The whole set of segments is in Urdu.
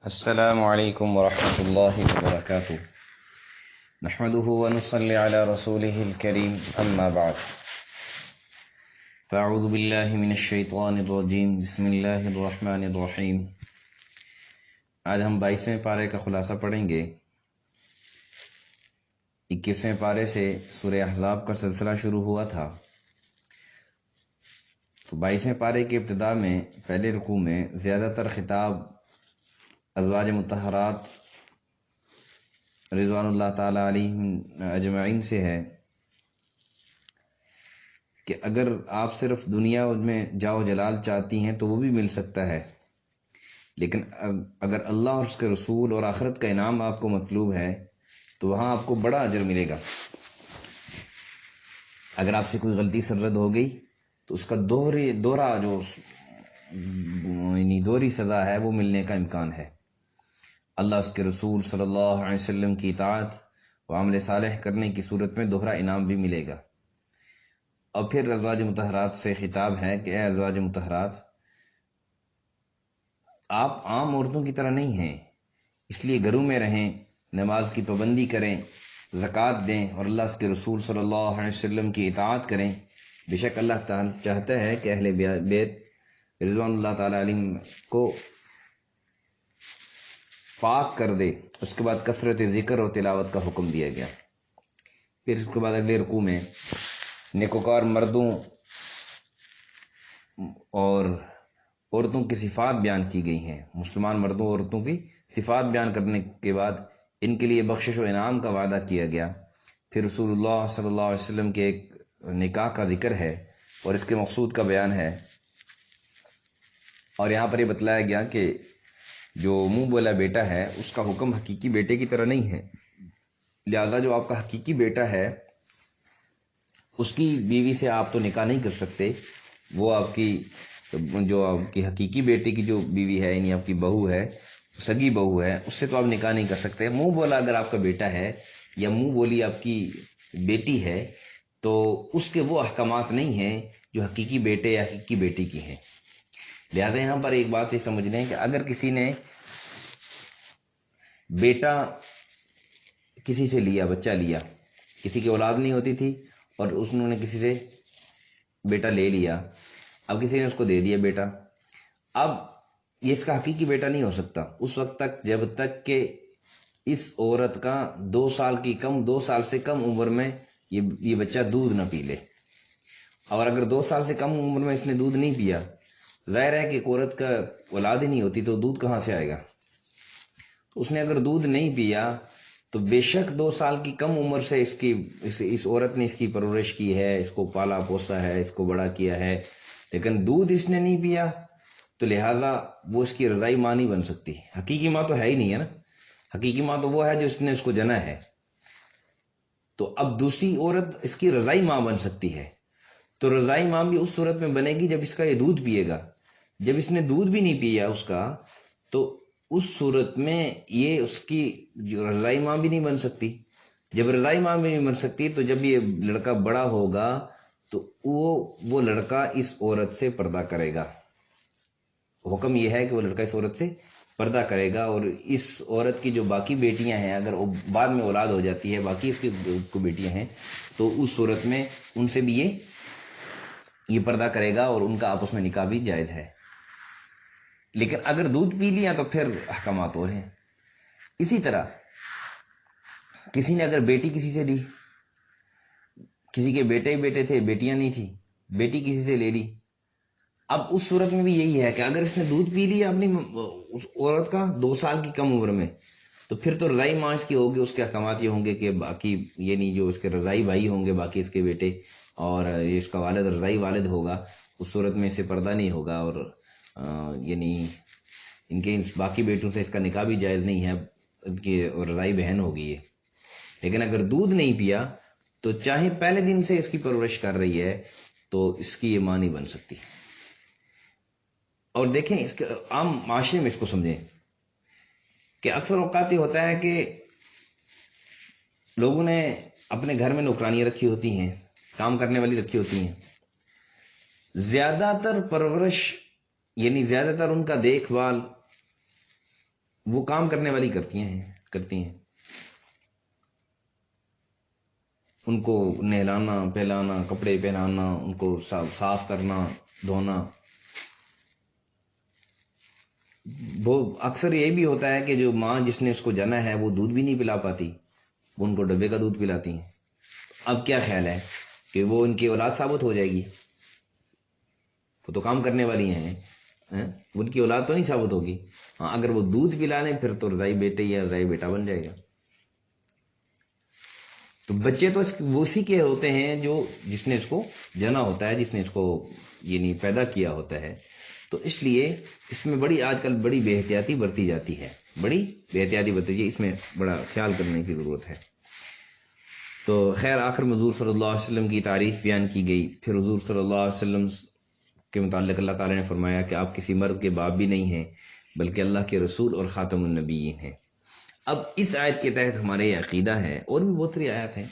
السلام علیکم ورحمۃ اللہ وبرکاتہ نحمده ونصلي على رسوله الكريم اما بعد فاعوذ باللہ من الشیطان الرجیم بسم اللہ الرحمن الرحیم۔ آج ہم 22ویں پارے کا خلاصہ پڑھیں گے۔ 21ویں پارے سے سورہ احزاب کا سلسلہ شروع ہوا تھا، تو 22ویں پارے کی ابتدا میں پہلے رکوع میں زیادہ تر خطاب ازواج مطہرات رضوان اللہ تعالی علیہم اجمعین سے ہے کہ اگر آپ صرف دنیا میں جاؤ جلال چاہتی ہیں تو وہ بھی مل سکتا ہے، لیکن اگر اللہ اور اس کے رسول اور آخرت کا انعام آپ کو مطلوب ہے تو وہاں آپ کو بڑا اجر ملے گا۔ اگر آپ سے کوئی غلطی سرزد ہو گئی تو اس کا دوہری سزا ہے، وہ ملنے کا امکان ہے۔ اللہ اس کے رسول صلی اللہ علیہ وسلم کی اطاعت و عمل صالح کرنے کی صورت میں دوہرا انعام بھی ملے گا۔ اور پھر ازواج مطہرات سے خطاب ہے کہ اے ازواج مطہرات، آپ عام عورتوں کی طرح نہیں ہیں، اس لیے گھروں میں رہیں، نماز کی پابندی کریں، زکوٰۃ دیں اور اللہ اس کے رسول صلی اللہ علیہ وسلم کی اطاعت کریں۔ بے شک اللہ تعالی چاہتا ہے کہ اہل بیت رضوان اللہ تعالی علیہم کو پاک کر دے۔ اس کے بعد کثرت ذکر اور تلاوت کا حکم دیا گیا۔ پھر اس کے بعد اگلے رکوع میں نیکوکار مردوں اور عورتوں کی صفات بیان کی گئی ہیں۔ مسلمان مردوں اور عورتوں کی صفات بیان کرنے کے بعد ان کے لیے بخشش و انعام کا وعدہ کیا گیا۔ پھر رسول اللہ صلی اللہ علیہ وسلم کے ایک نکاح کا ذکر ہے اور اس کے مقصود کا بیان ہے، اور یہاں پر یہ بتلایا گیا کہ جو منہ بولا بیٹا ہے اس کا حکم حقیقی بیٹے کی طرح نہیں ہے، لہذا جو آپ کا حقیقی بیٹا ہے اس کی بیوی سے آپ تو نکاح نہیں کر سکتے، وہ آپ کی حقیقی بیٹے کی جو بیوی ہے، یعنی آپ کی بہو ہے، سگی بہو ہے، اس سے تو آپ نکاح نہیں کر سکتے۔ منہ بولا اگر آپ کا بیٹا ہے یا منہ بولی آپ کی بیٹی ہے تو اس کے وہ احکامات نہیں ہیں جو حقیقی بیٹے یا حقیقی بیٹی کی ہیں۔ لہٰذا یہاں پر ایک بات سے سمجھ لیں کہ اگر کسی نے بیٹا کسی سے لیا، بچہ لیا، کسی کی اولاد نہیں ہوتی تھی اور انہوں نے کسی سے بیٹا لے لیا، اب کسی نے اس کو دے دیا بیٹا، اب یہ اس کا حقیقی بیٹا نہیں ہو سکتا اس وقت تک جب تک کہ اس عورت کا 2 سال سے کم عمر میں یہ بچہ دودھ نہ پی لے۔ اور اگر 2 سال سے کم عمر میں اس نے دودھ نہیں پیا، ظاہر ہے کہ ایک عورت کا اولاد ہی نہیں ہوتی تو دودھ کہاں سے آئے گا؟ اس نے اگر دودھ نہیں پیا تو بے شک 2 سال کی کم عمر سے اس عورت نے اس کی پرورش کی ہے، اس کو پالا پوسا ہے، اس کو بڑا کیا ہے، لیکن دودھ اس نے نہیں پیا تو لہٰذا وہ اس کی رضائی ماں نہیں بن سکتی۔ حقیقی ماں تو ہے ہی نہیں ہے نا، حقیقی ماں تو وہ ہے جو اس نے اس کو جنا ہے۔ تو اب دوسری عورت اس کی رضائی ماں بن سکتی ہے، تو رضائی ماں بھی اس صورت میں بنے گی جب اس کا یہ دودھ پیے گا۔ جب اس نے دودھ بھی نہیں پیا اس کا تو اس صورت میں یہ اس کی جو رضائی ماں بھی نہیں بن سکتی۔ جب رضائی ماں بھی نہیں بن سکتی تو جب یہ لڑکا بڑا ہوگا تو وہ لڑکا اس عورت سے پردہ کرے گا۔ حکم یہ ہے کہ وہ لڑکا اس عورت سے پردہ کرے گا، اور اس عورت کی جو باقی بیٹیاں ہیں اگر بعد میں اولاد ہو جاتی ہے، باقی اس کی بیٹیاں ہیں، تو اس صورت میں ان سے بھی یہ پردہ کرے گا اور ان کا آپس میں نکاح بھی جائز ہے۔ لیکن اگر دودھ پی لیا تو پھر احکامات اور ہیں۔ اسی طرح کسی نے اگر بیٹی کسی سے لی، کسی کے بیٹے ہی بیٹے تھے، بیٹیاں نہیں تھی، بیٹی کسی سے لے لی، اب اس صورت میں بھی یہی ہے کہ اگر اس نے دودھ پی لیا اپنی اس عورت کا 2 سال کی کم عمر میں تو پھر تو رضائی ماں اس کی ہوگی، اس کے احکامات یہ ہوں گے کہ باقی یعنی جو اس کے رضائی بھائی ہوں گے باقی اس کے بیٹے، اور اس کا والد رضائی والد ہوگا، اس صورت میں اسے پردہ نہیں ہوگا، اور یعنی ان کے باقی بیٹوں سے اس کا نکاح بھی جائز نہیں ہے، ان کی رضائی بہن ہوگی یہ۔ لیکن اگر دودھ نہیں پیا تو چاہے پہلے دن سے اس کی پرورش کر رہی ہے تو اس کی یہ ماں نہیں بن سکتی۔ اور دیکھیں اس کے عام معاشرے میں اس کو سمجھیں کہ اکثر اوقات یہ ہوتا ہے کہ لوگوں نے اپنے گھر میں نوکرانیاں رکھی ہوتی ہیں، کام کرنے والی رکھی ہوتی ہیں، زیادہ تر پرورش یعنی زیادہ تر ان کا دیکھ بھال وہ کام کرنے والی کرتی ہیں، ان کو نہلانا پہلانا، کپڑے پہنانا، ان کو صاف کرنا دھونا۔ وہ اکثر یہ بھی ہوتا ہے کہ جو ماں جس نے اس کو جنا ہے وہ دودھ بھی نہیں پلا پاتی، وہ ان کو ڈبے کا دودھ پلاتی ہیں۔ اب کیا خیال ہے کہ وہ ان کی اولاد ثابت ہو جائے گی؟ وہ تو کام کرنے والی ہیں، ان کی اولاد تو نہیں ثابت ہوگی۔ ہاں اگر وہ دودھ پلانے پھر تو رضائی بیٹے یا رضائی بیٹا بن جائے گا۔ تو بچے تو وہ اسی کے ہوتے ہیں جو جس نے اس کو جنا ہوتا ہے، جس نے اس کو یعنی پیدا کیا ہوتا ہے۔ تو اس لیے اس میں آج کل بڑی بے احتیاطی برتی جاتی ہے، اس میں بڑا خیال کرنے کی ضرورت ہے۔ تو خیر آخر میں حضور صلی اللہ علیہ وسلم کی تعریف بیان کی گئی۔ پھر حضور صلی اللہ علیہ وسلم کے متعلق اللہ تعالیٰ نے فرمایا کہ آپ کسی مرد کے باپ بھی نہیں ہیں بلکہ اللہ کے رسول اور خاتم النبیین ہیں۔ اب اس آیت کے تحت ہمارے یہ عقیدہ ہے، اور بھی بہت سی آیات ہیں،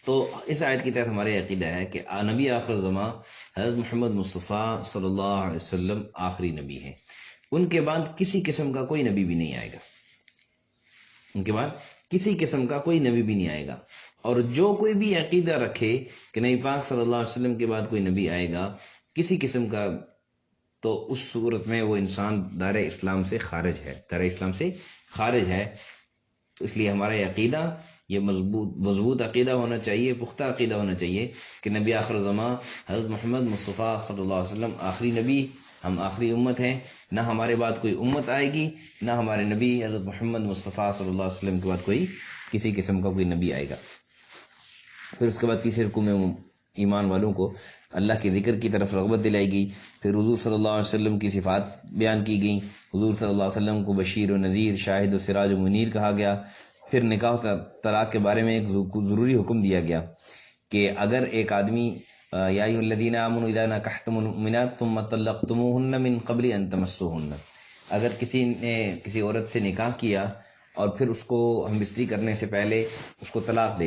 تو اس آیت کے تحت ہمارے عقیدہ ہے کہ نبی آخر زمان حضرت محمد مصطفیٰ صلی اللہ علیہ وسلم آخری نبی ہیں۔ ان کے بعد کسی قسم کا کوئی نبی بھی نہیں آئے گا، ان کے بعد کسی قسم کا کوئی نبی بھی نہیں آئے گا۔ اور جو کوئی بھی عقیدہ رکھے کہ نبی پاک صلی اللہ علیہ وسلم کے بعد کوئی نبی آئے گا کسی قسم کا، تو اس صورت میں وہ انسان دار اسلام سے خارج ہے۔ تو اس لیے ہمارا عقیدہ یہ مضبوط عقیدہ ہونا چاہیے، پختہ عقیدہ ہونا چاہیے کہ نبی آخر زمان حضرت محمد مصطفیٰ صلی اللہ علیہ وسلم آخری نبی، ہم آخری امت ہیں، نہ ہمارے بعد کوئی امت آئے گی، نہ ہمارے نبی حضرت محمد مصطفیٰ صلی اللہ علیہ وسلم کے بعد کسی قسم کا کوئی نبی آئے گا۔ پھر اس کے بعد تیسرے رکوع میں ایمان والوں کو اللہ کے ذکر کی طرف رغبت دلائی گئی۔ پھر حضور صلی اللہ علیہ وسلم کی صفات بیان کی گئیں۔ حضور صلی اللہ علیہ وسلم کو بشیر و نذیر، شاہد و سراج و منیر کہا گیا۔ پھر نکاح و طلاق کے بارے میں ایک ضروری حکم دیا گیا کہ اگر ایک آدمی یا ایھا الذین آمنوا اذا نکحتم المؤمنات ثم طلقتموهن من قبل ان تمسوهن، اگر کسی نے کسی عورت سے نکاح کیا اور پھر اس کو ہم بستری کرنے سے پہلے اس کو طلاق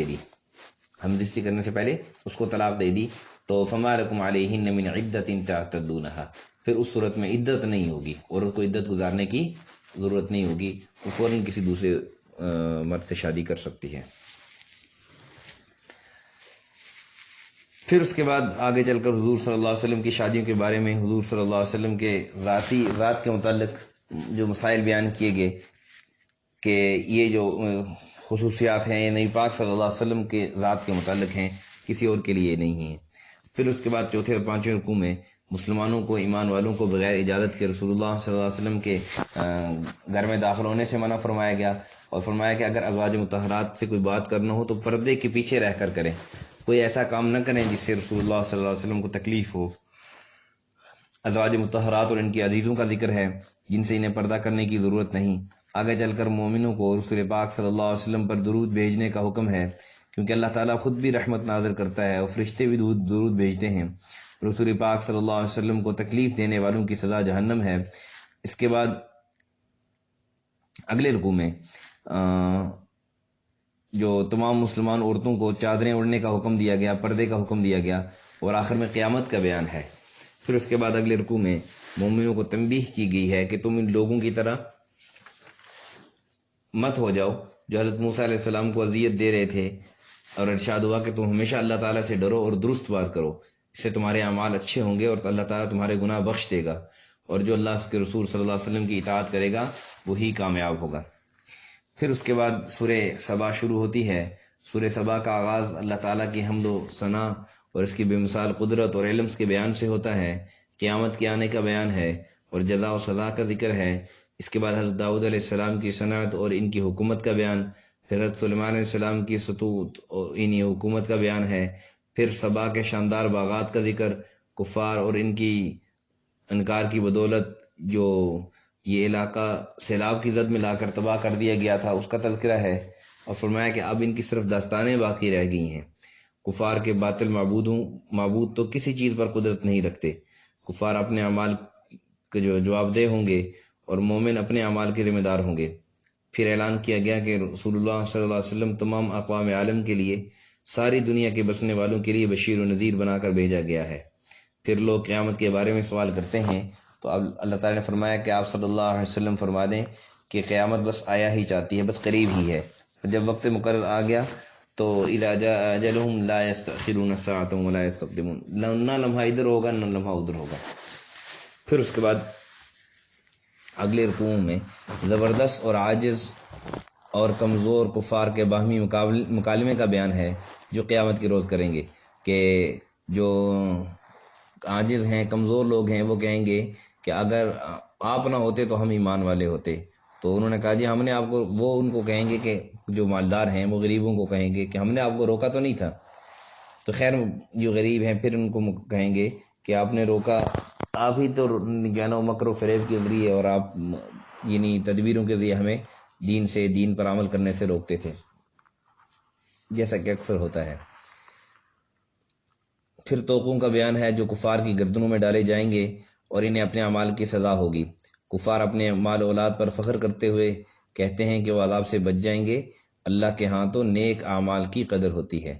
دے دی، تو فما لکم علیہن من عدۃ تعتدونها، پھر اس صورت میں عدت نہیں ہوگی، عورت کو عدت گزارنے کی ضرورت نہیں ہوگی، وہ فوراً کسی دوسرے مرد سے شادی کر سکتی ہے۔ پھر اس کے بعد آگے چل کر حضور صلی اللہ علیہ وسلم کی شادیوں کے بارے میں حضور صلی اللہ علیہ وسلم کے ذات کے متعلق جو مسائل بیان کیے گئے کہ یہ جو خصوصیات ہیں یہ نبی پاک صلی اللہ علیہ وسلم کے ذات کے متعلق ہیں، کسی اور کے لیے نہیں ہیں۔ پھر اس کے بعد چوتھے اور پانچویں رکوع میں مسلمانوں کو، ایمان والوں کو بغیر اجازت کے رسول اللہ صلی اللہ علیہ وسلم کے گھر میں داخل ہونے سے منع فرمایا گیا، اور فرمایا کہ اگر ازواج مطہرات سے کوئی بات کرنا ہو تو پردے کے پیچھے رہ کر کریں، کوئی ایسا کام نہ کریں جس سے رسول اللہ صلی اللہ علیہ وسلم کو تکلیف ہو۔ ازواج مطہرات اور ان کے عزیزوں کا ذکر ہے جن سے انہیں پردہ کرنے کی ضرورت نہیں۔ آگے چل کر مومنوں کو رسول پاک صلی اللہ علیہ وسلم پر درود بھیجنے کا حکم ہے، کیونکہ اللہ تعالیٰ خود بھی رحمت نازل کرتا ہے اور فرشتے بھی درود بھیجتے ہیں۔ رسول پاک صلی اللہ علیہ وسلم کو تکلیف دینے والوں کی سزا جہنم ہے۔ اس کے بعد اگلے رکوع میں جو تمام مسلمان عورتوں کو چادریں اوڑھنے کا حکم دیا گیا، پردے کا حکم دیا گیا، اور آخر میں قیامت کا بیان ہے۔ پھر اس کے بعد اگلے رکوع میں مومنوں کو تنبیہ کی گئی ہے کہ تم ان لوگوں کی طرح مت ہو جاؤ جو حضرت موسیٰ علیہ السلام کو اذیت دے رہے تھے، اور ارشاد ہوا کہ تم ہمیشہ اللہ تعالیٰ سے ڈرو اور درست بات کرو، اس سے تمہارے اعمال اچھے ہوں گے اور اللہ تعالیٰ تمہارے گناہ بخش دے گا، اور جو اللہ کے رسول صلی اللہ علیہ وسلم کی اطاعت کرے گا وہی کامیاب ہوگا۔ پھر اس کے بعد سورہ سبا شروع ہوتی ہے۔ سورہ سبا کا آغاز اللہ تعالیٰ کی حمد و ثنا اور اس کی بے مثال قدرت اور علم کے بیان سے ہوتا ہے، قیامت کے آنے کا بیان ہے اور جزا و سزا کا ذکر ہے۔ اس کے بعد حضرت داؤد علیہ السلام کی صنعت اور ان کی حکومت کا بیان، پھر حضرت سلیمان علیہ السلام کی سطوت اور انہی حکومت کا بیان ہے، پھر سبا کے شاندار باغات کا ذکر، کفار اور ان کی انکار کی بدولت جو یہ علاقہ سیلاب کی زد میں لا کر تباہ کر دیا گیا تھا اس کا تذکرہ ہے، اور فرمایا کہ اب ان کی صرف داستانیں باقی رہ گئی ہیں۔ کفار کے باطل معبود تو کسی چیز پر قدرت نہیں رکھتے، کفار اپنے اعمال کے جو جواب دہ ہوں گے اور مومن اپنے اعمال کے ذمہ دار ہوں گے۔ پھر اعلان کیا گیا کہ رسول اللہ صلی اللہ علیہ وسلم تمام اقوام عالم کے لیے، ساری دنیا کے بسنے والوں کے لیے بشیر و نذیر بنا کر بھیجا گیا ہے۔ پھر لوگ قیامت کے بارے میں سوال کرتے ہیں تو اب اللہ تعالیٰ نے فرمایا کہ آپ صلی اللہ علیہ وسلم فرما دیں کہ قیامت بس آیا ہی چاہتی ہے، بس قریب ہی ہے. جب وقت مقرر آ گیا تو اذا جاء اجلهم لا يستأخرون ساعة ولا يستقدمون، نہ لمحہ ادھر ہوگا نہ لمحہ ادھر ہوگا. پھر اس کے بعد اگلے رکوع میں زبردست اور عاجز اور کمزور کفار کے باہمی مکالمے کا بیان ہے جو قیامت کے روز کریں گے، کہ جو عاجز ہیں، کمزور لوگ ہیں، وہ کہیں گے کہ اگر آپ نہ ہوتے تو ہم ایمان والے ہوتے. تو انہوں نے کہا جی ہم نے آپ کو، وہ ان کو کہیں گے کہ جو مالدار ہیں وہ غریبوں کو کہیں گے کہ ہم نے آپ کو روکا تو نہیں تھا. تو خیر جو غریب ہیں پھر ان کو کہیں گے کہ آپ نے روکا، آپ ہی تو مکر و فریب کے ذریعے اور آپ یعنی تدبیروں کے ذریعے ہمیں دین پر عمل کرنے سے روکتے تھے، جیسا کہ اکثر ہوتا ہے. پھر توقوں کا بیان ہے جو کفار کی گردنوں میں ڈالے جائیں گے اور انہیں اپنے اعمال کی سزا ہوگی. کفار اپنے مال و اولاد پر فخر کرتے ہوئے کہتے ہیں کہ وہ عذاب سے بچ جائیں گے. اللہ کے ہاں تو نیک اعمال کی قدر ہوتی ہے.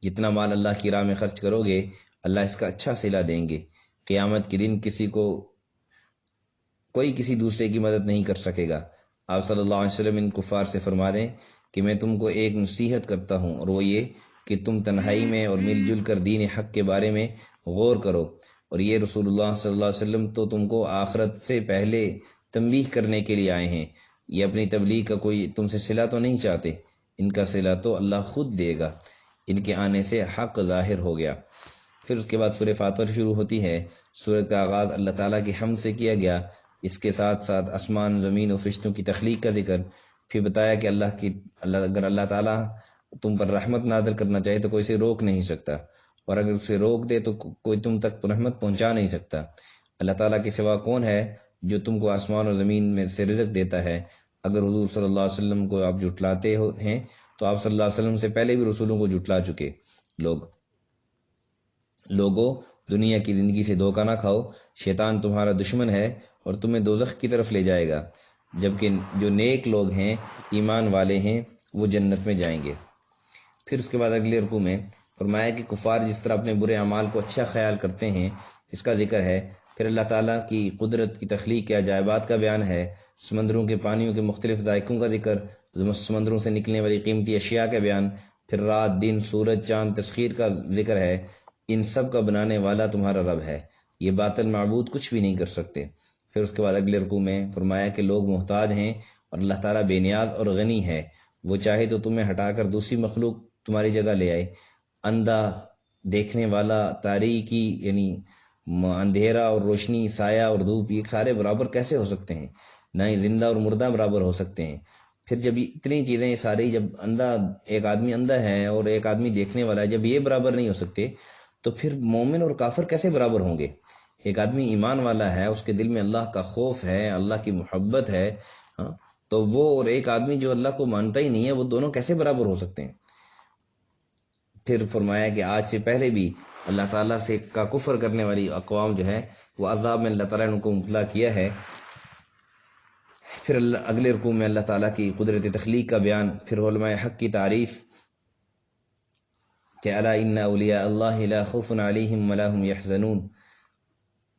جتنا مال اللہ کی راہ میں خرچ کرو گے اللہ اس کا اچھا صلہ دیں گے. قیامت کے دن کوئی کسی دوسرے کی مدد نہیں کر سکے گا. آپ صلی اللہ علیہ وسلم ان کفار سے فرما دیں کہ میں تم کو ایک نصیحت کرتا ہوں، اور وہ یہ کہ تم تنہائی میں اور مل جل کر دین حق کے بارے میں غور کرو. اور یہ رسول اللہ صلی اللہ علیہ وسلم تو تم کو آخرت سے پہلے تنبیہ کرنے کے لیے آئے ہیں. یہ اپنی تبلیغ کا کوئی تم سے صلہ تو نہیں چاہتے، ان کا صلہ تو اللہ خود دے گا. ان کے آنے سے حق ظاہر ہو گیا. پھر اس کے بعد سورہ فاطر شروع ہوتی ہے. سورۃ کا آغاز اللہ تعالیٰ کی حمد سے کیا گیا، اس کے ساتھ ساتھ آسمان، زمین اور فرشتوں کی تخلیق کا ذکر. پھر بتایا کہ اگر اللہ تعالیٰ تم پر رحمت نازل کرنا چاہے تو کوئی اسے روک نہیں سکتا، اور اگر اسے روک دے تو کوئی تم تک رحمت پہنچا نہیں سکتا. اللہ تعالیٰ کے سوا کون ہے جو تم کو آسمان اور زمین میں سے رزق دیتا ہے؟ اگر حضور صلی اللہ علیہ وسلم کو آپ جھٹلاتے ہیں تو آپ صلی اللہ علیہ وسلم سے پہلے بھی رسولوں کو جھٹلا چکے. لوگوں دنیا کی زندگی سے دھوکہ نہ کھاؤ، شیطان تمہارا دشمن ہے اور تمہیں دوزخ کی طرف لے جائے گا، جبکہ جو نیک لوگ ہیں، ایمان والے ہیں، وہ جنت میں جائیں گے. پھر اس کے بعد اگلے رکوع میں فرمایا کہ کفار جس طرح اپنے برے اعمال کو اچھا خیال کرتے ہیں اس کا ذکر ہے. پھر اللہ تعالیٰ کی قدرت کی تخلیق کے عجائبات کا بیان ہے. سمندروں کے پانیوں کے مختلف ذائقوں کا ذکر، سمندروں سے نکلنے والی قیمتی اشیاء کا بیان. پھر رات، دن، سورج، چاند، تسخیر کا ذکر ہے. ان سب کا بنانے والا تمہارا رب ہے، یہ باطل معبود کچھ بھی نہیں کر سکتے. پھر اس کے بعد اگلے رکوع میں فرمایا کہ لوگ محتاج ہیں اور اللہ تعالیٰ بے نیاز اور غنی ہے. وہ چاہے تو تمہیں ہٹا کر دوسری مخلوق تمہاری جگہ لے آئے. اندھا دیکھنے والا، تاریکی یعنی اندھیرا اور روشنی، سایہ اور دھوپ، یہ سارے برابر کیسے ہو سکتے ہیں؟ نہ ہی زندہ اور مردہ برابر ہو سکتے ہیں. پھر جب اتنی چیزیں یہ ساری، جب ایک آدمی اندھا ہے اور ایک آدمی دیکھنے والا ہے، جب یہ برابر نہیں ہو سکتے تو پھر مومن اور کافر کیسے برابر ہوں گے؟ ایک آدمی ایمان والا ہے، اس کے دل میں اللہ کا خوف ہے، اللہ کی محبت ہے، تو وہ، اور ایک آدمی جو اللہ کو مانتا ہی نہیں ہے، وہ دونوں کیسے برابر ہو سکتے ہیں؟ پھر فرمایا کہ آج سے پہلے بھی اللہ تعالیٰ سے کا کفر کرنے والی اقوام جو ہے وہ عذاب میں اللہ تعالیٰ نے ان کو مبتلا کیا ہے. پھر اگلے رکوع میں اللہ تعالیٰ کی قدرت تخلیق کا بیان. پھر علماء حق کی تعریف کہ الا ان اولیاء اللہ لا خوف علیہم ولا هم يحزنون.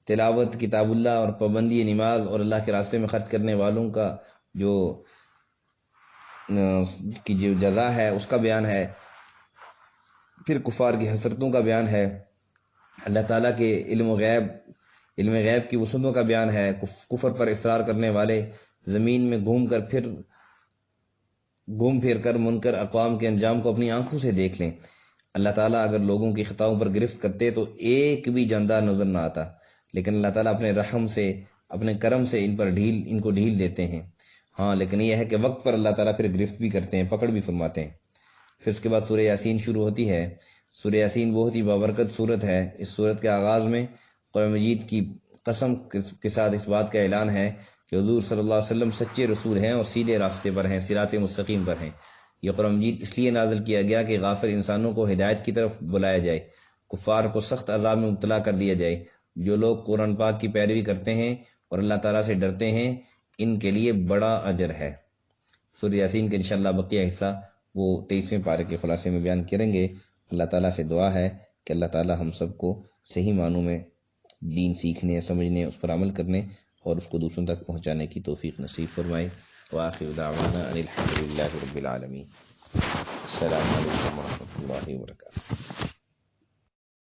تلاوت کتاب اللہ اور پابندی نماز اور اللہ کے راستے میں خرچ کرنے والوں کا جو جزا ہے اس کا بیان ہے. پھر کفار کی حسرتوں کا بیان ہے. اللہ تعالیٰ کے علم غیب کی وسعتوں کا بیان ہے. کفر پر اصرار کرنے والے زمین میں گھوم پھر کر منکر اقوام کے انجام کو اپنی آنکھوں سے دیکھ لیں. اللہ تعالیٰ اگر لوگوں کی خطاؤں پر گرفت کرتے تو ایک بھی جاندار نظر نہ آتا، لیکن اللہ تعالیٰ اپنے رحم سے، اپنے کرم سے ان کو ڈھیل دیتے ہیں. ہاں، لیکن یہ ہے کہ وقت پر اللہ تعالیٰ پھر گرفت بھی کرتے ہیں، پکڑ بھی فرماتے ہیں. پھر اس کے بعد سورہ یاسین شروع ہوتی ہے. سورہ یاسین بہت ہی بابرکت سورت ہے. اس سورت کے آغاز میں قرآن مجید کی قسم کے ساتھ اس بات کا اعلان ہے کہ حضور صلی اللہ علیہ وسلم سچے رسول ہیں اور سیدھے راستے پر ہیں، صراط مستقیم پر ہیں. یہ قرآن مجید اس لیے نازل کیا گیا کہ غافل انسانوں کو ہدایت کی طرف بلایا جائے، کفار کو سخت عذاب میں مبتلا کر دیا جائے. جو لوگ قرآن پاک کی پیروی کرتے ہیں اور اللہ تعالیٰ سے ڈرتے ہیں ان کے لیے بڑا اجر ہے. سورہ یاسین کا انشاءاللہ بقیہ حصہ وہ 23ویں پارے کے خلاصے میں بیان کریں گے. اللہ تعالیٰ سے دعا ہے کہ اللہ تعالیٰ ہم سب کو صحیح معنوں میں دین سیکھنے، سمجھنے، اس پر عمل کرنے اور اس کو دوسروں تک پہنچانے کی توفیق نصیب فرمائے. وآخر دعوانا ان الحمد للہ رب العالمین. السلام علیکم ورحمۃ اللہ وبرکاتہ.